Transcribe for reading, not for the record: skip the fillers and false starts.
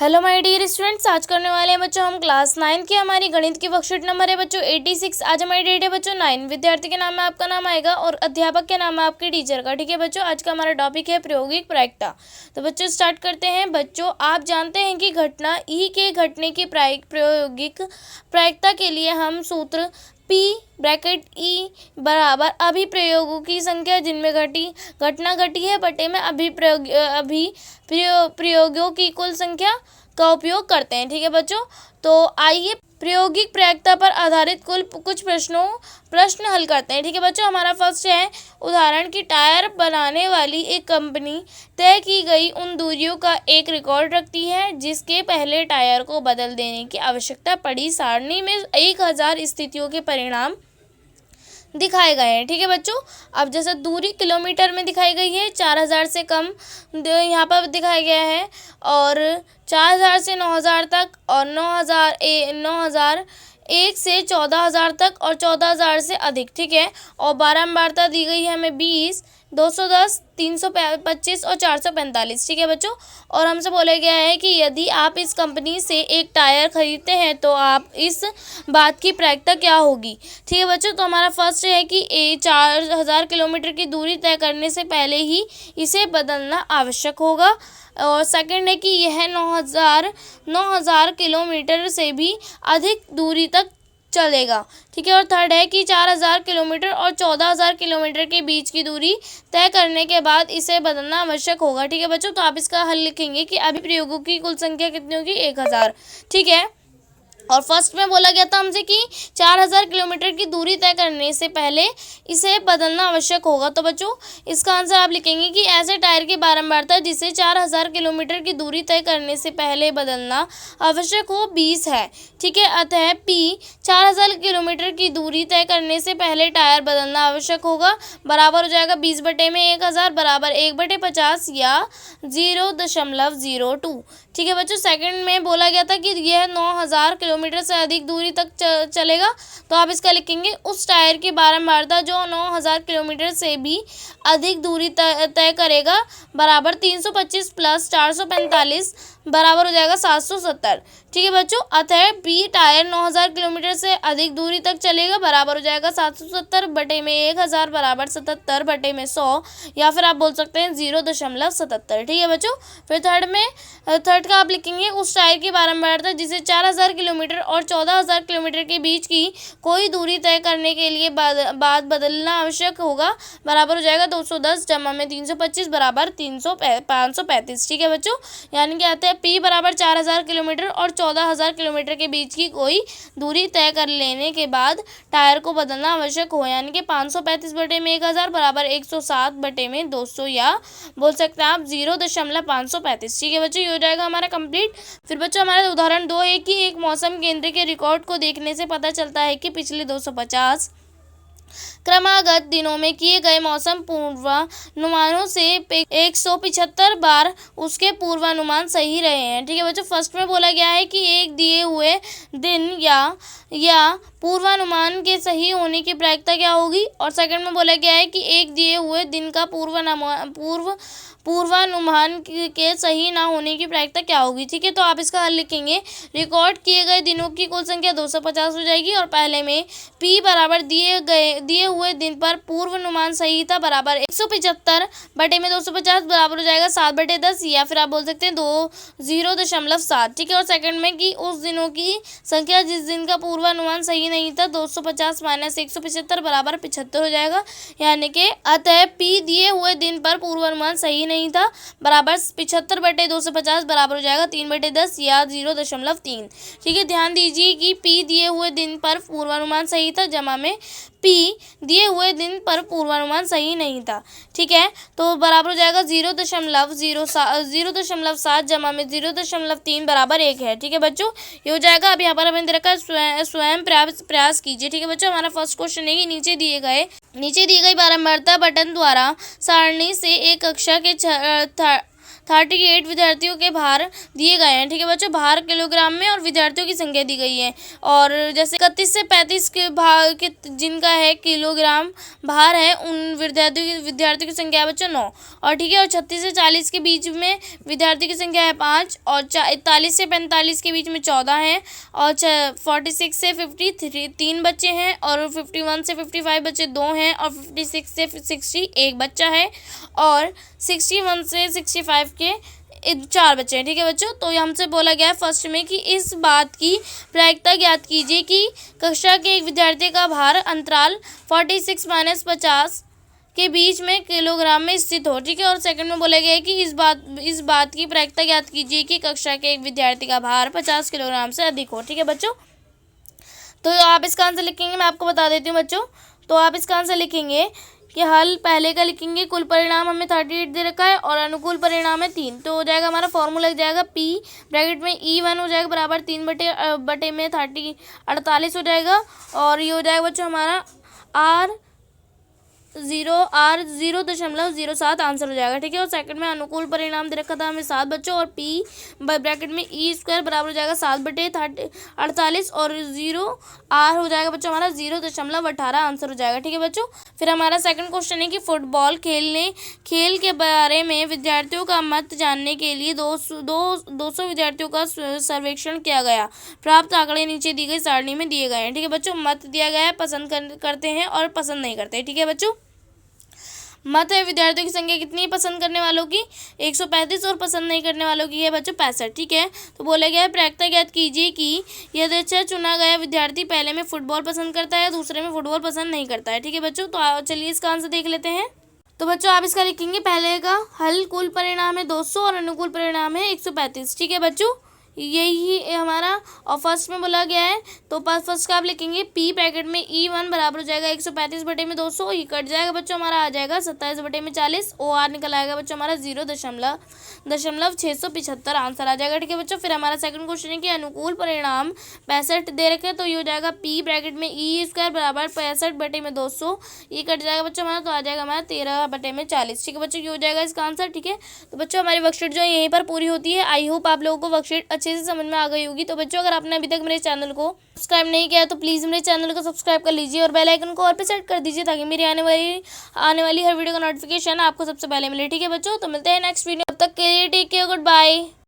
Hello my dear students, आज करने वाले हैं बच्चों हम क्लास 9 की हमारी गणित की वर्कशीट नंबर है बच्चों 86। आज हमारी डेट है बच्चों 9। विद्यार्थी के नाम में आपका नाम आएगा और अध्यापक के नाम है आपके टीचर का। ठीक है बच्चों, आज का हमारा टॉपिक है प्रायोगिक प्रायिकता। तो बच्चों स्टार्ट करते हैं। बच्चों आप जानते हैं कि घटना ई के घटने की प्रायोगिक प्रायिकता के लिए हम सूत्र P ब्रैकेट E बराबर अभिप्रयोगों की संख्या जिनमें घटना घटी है बटे में प्रयोगों की कुल संख्या का उपयोग करते हैं। ठीक है बच्चों, तो आइए प्रायोगिक प्रायिकता पर आधारित कुछ प्रश्न हल करते हैं। ठीक है बच्चों, हमारा फर्स्ट है उदाहरण की टायर बनाने वाली एक कंपनी तय की गई उन दूरियों का एक रिकॉर्ड रखती है जिसके पहले टायर को बदल देने की आवश्यकता पड़ी। सारणी में 1000 स्थितियों के परिणाम दिखाए गए हैं। ठीक है बच्चों, अब जैसे दूरी किलोमीटर में दिखाई गई है, 4000 से कम यहाँ पर दिखाया गया है और 4000 से 9000 तक और 9001 से 14000 तक और 14000 से अधिक। ठीक है, और बारंबारता दी गई है हमें 20, 210, 325 और 445। ठीक है बच्चों, और हमसे बोला गया है कि यदि आप इस कंपनी से एक टायर खरीदते हैं तो आप इस बात की प्रायिकता क्या होगी। ठीक है बच्चों, तो हमारा फर्स्ट है कि 4000 किलोमीटर की दूरी तय करने से पहले ही इसे बदलना आवश्यक होगा। और सेकंड है कि यह 9000 किलोमीटर से भी अधिक दूरी तक चलेगा। ठीक है, और थर्ड है कि 4000 किलोमीटर और 14000 किलोमीटर के बीच की दूरी तय करने के बाद इसे बदलना आवश्यक होगा। ठीक है बच्चों, तो आप इसका हल लिखेंगे कि अभिप्रयोगों की कुल संख्या कितनी होगी, 1000। ठीक है, और फर्स्ट में बोला गया था हमसे कि 4000 किलोमीटर की दूरी तय करने से पहले इसे बदलना आवश्यक होगा। तो बच्चों इसका आंसर आप लिखेंगे कि ऐसे टायर की बारंबारता जिसे 4000 किलोमीटर की दूरी तय करने से पहले बदलना आवश्यक हो 20 है। ठीक है, अतः P 4000 किलोमीटर की दूरी तय करने से पहले टायर बदलना आवश्यक होगा बराबर हो जाएगा 20 बटे में 1000 बराबर 1/50 या 0.02। ठीक है बच्चों, सेकंड में बोला गया था कि यह 9000 किलोमीटर से अधिक दूरी तक चलेगा। तो आप इसका लिखेंगे उस टायर की बारंबारता जो 9000 किलोमीटर से भी अधिक दूरी तय करेगा बराबर 325 प्लस 445 बराबर हो जाएगा 770। ठीक है बच्चों, अतः P टायर 9000 किलोमीटर से अधिक दूरी तक चलेगा बराबर हो जाएगा 770 बटे में 1000 बराबर 77 बटे में 100 या फिर आप बोल सकते हैं 0.77। ठीक है बच्चों, फिर थर्ड का आप लिखेंगे उस टायर की बारंबारता जिसे 4000 किलोमीटर और 14000 किलोमीटर के बीच की कोई दूरी तय करने के लिए बाद बदलना आवश्यक होगा बराबर हो जाएगा 210 जमा में 325 बराबर 535। ठीक है बच्चों, यानी कि आते हैं P बराबर 4000 किलोमीटर और 14000 किलोमीटर के बीच की कोई दूरी तय कर लेने के बाद टायर को बदलना आवश्यक हो, यानी कि 535 बटे में 1000 बराबर 107 बटे में 200 या बोल सकते हैं आप 0.535। ठीक है बच्चों, ये हो जाएगा हमारा कंप्लीट। फिर बच्चों हमारा उदाहरण 2 है कि एक मौसम केंद्र के रिकॉर्ड को देखने से पता चलता है कि पिछले 250 क्रमागत दिनों में किए गए मौसम पूर्वानुमानों से 175 बार उसके पूर्वानुमान सही रहे हैं। ठीक है बच्चों, फर्स्ट में बोला गया है कि एक दिए हुए दिन या पूर्वानुमान के सही होने की प्रायिकता क्या होगी, और सेकंड में बोला गया है कि एक दिए हुए दिन का पूर्वानुमान के सही ना होने की प्रायिकता क्या होगी। ठीक है, तो आप इसका हल लिखेंगे रिकॉर्ड किए गए दिनों की कुल संख्या 250 हो जाएगी और पहले में P बराबर दिए हुए दिन पर पूर्वानुमान सही था बराबर 175 बटे में 250 बराबर हो जाएगा 7/10 या फिर आप बोल सकते हैं 0.7। ठीक है, और सेकंड में कि उस दिनों की संख्या जिस दिन का पूर्वानुमान सही नहीं था 250 माइनस 175 बराबर 75 हो जाएगा, यानी कि अतः P दिए हुए दिन पर पूर्वानुमान सही नहीं था बराबर 75 बटे 250 बराबर हो जाएगा 3/10 या 0.3। ठीक है, ध्यान दीजिए कि P दिए हुए दिन पर पूर्वानुमान सही था जमा में P दिए हुए दिन पर पूर्वानुमान सही नहीं था। ठीक है, तो बराबर हो जाएगा 0.7 जमा में 0.3 बराबर 1 है। ठीक है बच्चों, ये हो जाएगा। अब यहाँ पर हमें दे रखा है स्वयं प्रयास कीजिए। ठीक है बच्चों, हमारा फर्स्ट क्वेश्चन है कि नीचे दी गई बारंबारता बटन द्वारा सारणी से एक कक्षा के 38 विद्यार्थियों के भार दिए गए हैं। ठीक है बच्चों, भार किलोग्राम में और विद्यार्थियों की संख्या दी गई है। और जैसे 31 से 35 के भार के जिनका है किलोग्राम भार है, उन विद्यार्थियों की संख्या है बच्चों 9। और ठीक है, और 36 से 40 के बीच में विद्यार्थी की संख्या है 5। और 41 से 45 के बीच में 14 है। और 46 से 53 3 बच्चे हैं। और 51 से 55 बच्चे 2 हैं। और 56 से 60 1 बच्चा है। और 61 से 65 के 4 बच्चे हैं। ठीक है बच्चों, तो हमसे बोला गया है फर्स्ट में कि इस बात की प्रायिकता ज्ञात कीजिए कि कक्षा के एक विद्यार्थी का भार अंतराल 46 - 50 के बीच में किलोग्राम में स्थित हो। ठीक है, और सेकंड में बोला गया है कि इस बात की प्रायिकता ज्ञात कीजिए कि कक्षा के एक विद्यार्थी का भार 50 किलोग्राम से अधिक हो। ठीक है बच्चों, तो आप इसका आंसर लिखेंगे, मैं आपको बता देती हूँ बच्चों। तो आप इसका आंसर लिखेंगे कि हल पहले का लिखेंगे, कुल परिणाम हमें 38 दे रखा है और अनुकूल परिणाम है 3। तो हो जाएगा हमारा फॉर्मूला लग जाएगा P ब्रैकेट में E1 हो जाएगा बराबर 3 बटे में 48 हो जाएगा। और ये हो जाएगा बच्चों हमारा R0.07 आंसर हो जाएगा। ठीक है, और सेकंड में अनुकूल परिणाम दे रखा था हमें 7 बच्चों। और P ब्रैकेट में E² बराबर हो जाएगा 7 बटे 48 और 0 R हो जाएगा बच्चों हमारा 0.18 आंसर हो जाएगा। ठीक है बच्चों, फिर हमारा सेकंड क्वेश्चन है कि फुटबॉल खेल के बारे में विद्यार्थियों का मत जानने के लिए 200 विद्यार्थियों का सर्वेक्षण किया गया। प्राप्त आंकड़े नीचे दी गई सारणी में दिए गए हैं। ठीक है बच्चों, मत दिया गया है, पसंद करते हैं और पसंद नहीं करते। ठीक है बच्चों, मत है विद्यार्थियों की संख्या कितनी है पसंद करने वालों की 135 और पसंद नहीं करने वालों की है बच्चों 65। ठीक है, तो बोला गया है प्रायिकता ज्ञात कीजिए कि यदि चुना गया विद्यार्थी पहले में फुटबॉल पसंद करता है या दूसरे में फुटबॉल पसंद नहीं करता है। ठीक है बच्चों, तो चलिए इसका आंसर देख लेते हैं। तो बच्चों आप इसका लिखेंगे, पहले का हल कुल परिणाम है 200 और अनुकूल परिणाम है 135। ठीक है बच्चों, यही हमारा। और फर्स्ट में बोला गया है तो फर्स्ट का आप लिखेंगे P ब्रैकेट में E1 बराबर हो जाएगा 135 बटे में 200। ये कट जाएगा बच्चों हमारा आ जाएगा 27 बटे में 40। OR निकल आएगा बच्चों हमारा 0.675 आंसर आ जाएगा। ठीक है बच्चों, फिर हमारा सेकंड क्वेश्चन है कि अनुकूल परिणाम 65 दे रखे हैं। तो ये हो जाएगा P ब्रैकेट में E² बराबर 65 बटे में 200। ये कट जाएगा बच्चों हमारा, तो आ जाएगा हमारा 13 बटे में 40। ठीक है बच्चों, ये हो जाएगा इसका आंसर। ठीक है, तो बच्चों हमारी वर्कशीट जो है यहीं पर पूरी होती है। आई होप आप लोगों को वर्कशीट अच्छे से समझ में आ गई होगी। तो बच्चों अगर आपने अभी तक मेरे चैनल को सब्सक्राइब नहीं किया तो प्लीज़ मेरे चैनल को सब्सक्राइब कर लीजिए और बेल आइकन को ऑल पे सेट कर दीजिए ताकि मेरी आने वाली हर वीडियो का नोटिफिकेशन आपको सबसे पहले मिले। ठीक है बच्चों, तो मिलते हैं नेक्स्ट वीडियो, तब तक के लिए टेक केयर, गुड बाय।